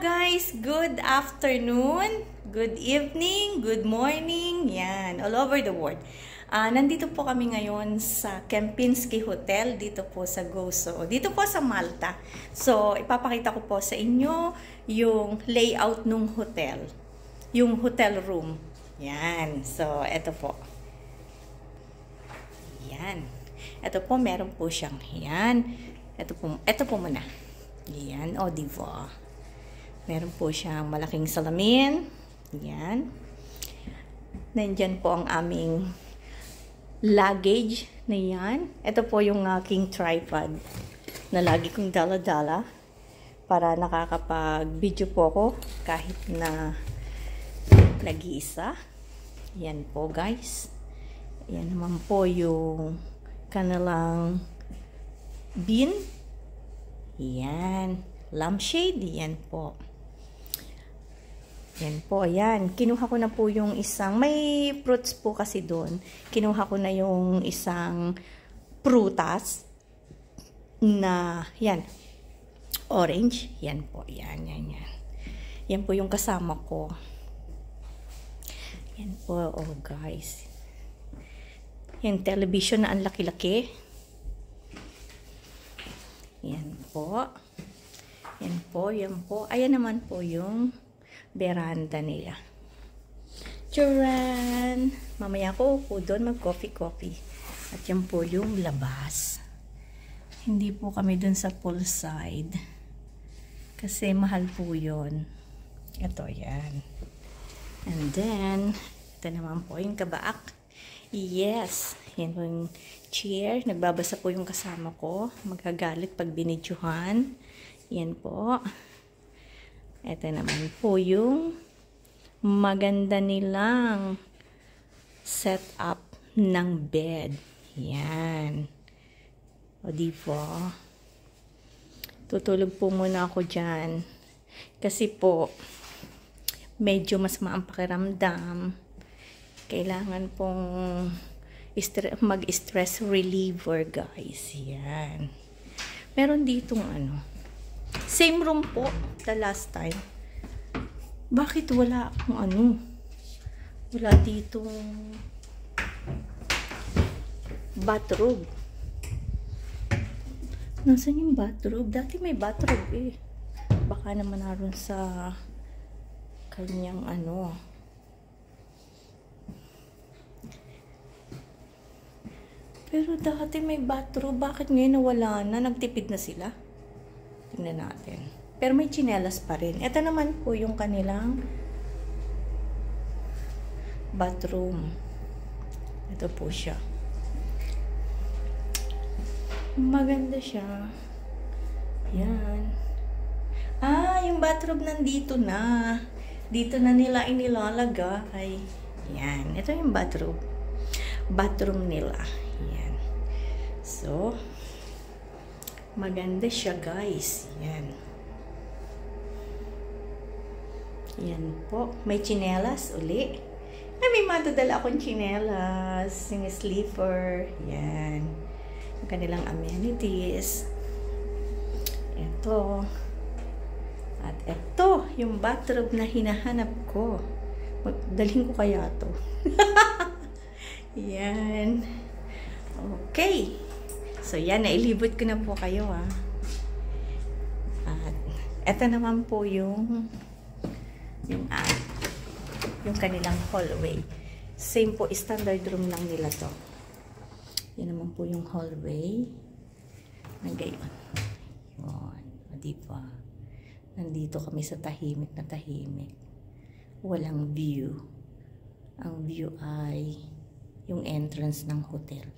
guys! Good afternoon, good evening, good morning, yan, all over the world. Nandito po kami ngayon sa Kempinski Hotel, dito po sa Gozo, dito po sa Malta. So, ipapakita ko po sa inyo yung layout ng hotel, yung hotel room. Yan, so, eto po. Yan. Ito po, meron po siyang, yan. Ito po muna. Yan, o diba? Meron po siyang malaking salamin. Yan. Nandyan po ang aming luggage na yan. Ito po yung aking tripod na lagi kong dala-dala para nakakapag-video po ako kahit na nag-iisa. Yan po guys. Yan naman po yung kanilang bin. Yan. Lampshade. Yan po. Yan po, ayan. Kinuha ko na po yung isang, may fruits po kasi doon. Kinuha ko na yung isang prutas na, yan, orange. Yan po, yan. Yan po yung kasama ko. Yan po, oh guys. Yan, television na ang laki-laki. Yan po. Yan po, yan po. Ayan naman po yung veranda nila. Charan! Mamaya ko po doon mag-coffee. At yan po yung labas. Hindi po kami doon sa poolside. Kasi mahal po yun. Ito, yan. And then, ito naman po yung kabaak. Yes! Yan po yung chair. Nagbabasa po yung kasama ko. Magagalit pag binidyohan. Yan po. Ito naman po yung maganda nilang setup ng bed. Yan. O diba? Tutulog po muna ako dyan. Kasi po, medyo mas maang pakiramdam. Kailangan pong mag-stress reliever, guys. Yan. Meron ditong ano. Same room po, the last time. Bakit wala akong ano? Wala ditong bathrobe. Nasaan yung bathrobe? Dati may bathrobe eh. Baka naman naroon sa kanyang ano. Pero dati may bathrobe. Bakit ngayon nawala na? Nagtipid na sila? Tingnan natin. Pero may tsinelas pa rin. Ito naman po yung kanilang bathroom. Ito po siya. Maganda siya. Yan. Yung bathroom nandito na. Dito na nila inilalagay. Yan. Ito yung bathroom. Bathroom nila. Yan. So, maganda siya guys. Yan. Yan po. May tsinelas uli. May matadala akong tsinelas. Yung sleeper. Yan. Yung kanilang amenities. Ito. At ito. Yung bathrobe na hinahanap ko. Dalhin ko kaya to. Yan. Okay. So, yan, nailibot ko na po kayo, At, eto naman po yung kanilang hallway. Same po, standard room lang nila to. Yan naman po yung hallway. Nagayon. Yun. Diba? Nandito kami sa tahimik na tahimik. Walang view. Ang view ay yung entrance ng hotel.